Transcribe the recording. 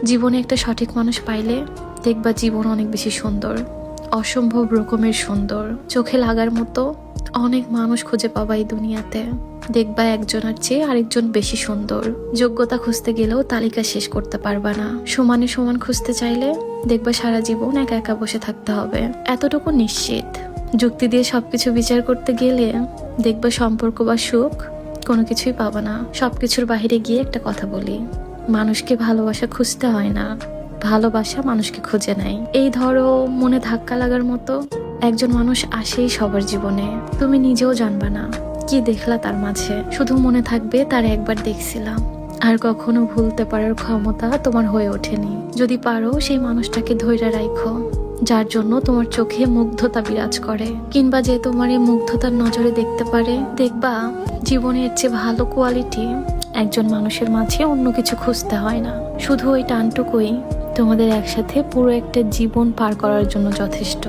জীবনে একটা সঠিক মানুষ পাইলে দেখবা জীবন অনেক বেশি সুন্দর, অসম্ভব রকমের সুন্দর। চোখে লাগার মতো অনেক মানুষ খুঁজে পাবা এই দুনিয়াতে। দেখবা একজনের চেয়ে আরেকজন বেশি সুন্দর। যোগ্যতা খুঁজতে গেলেও তালিকা শেষ করতে পারবা না। সমানে সমান খুঁজতে চাইলে দেখবা সারা জীবন একা একা বসে থাকতে হবে। এতটুকু নিশ্চিত, যুক্তি দিয়ে সবকিছু বিচার করতে গেলে দেখবা সম্পর্ক বা সুখ কোনো কিছুই পাবা না। সবকিছুর বাহিরে গিয়ে একটা কথা বলি, মানুষকে ভালোবাসা খুঁজতে হয় না, ভালোবাসা মানুষকে খুঁজে নেয়। এই ধরো মনে ধাক্কা লাগার মতো একজন মানুষ আসেই সবার জীবনে, তুমি নিজেও জানবা না কি দেখলা তার মাঝে, শুধু মনে থাকবে তার একবার দেখছিলাম। আর কখনো ভুলতে পারার ক্ষমতা তোমার হয়ে ওঠেনি। যদি পারো সেই মানুষটাকে ধৈর্য রাখো যার জন্য তোমার চোখে মুগ্ধতা বিরাজ করে, কিংবা যে তোমার এই মুগ্ধতার নজরে দেখতে পারে। দেখবা জীবনের চেয়ে ভালো কোয়ালিটি একজন মানুষের মাঝে অন্য কিছু খুঁজতে হয় না। শুধু ওই টানটুকুই তোমাদের একসাথে পুরো একটা জীবন পার করার জন্য যথেষ্ট।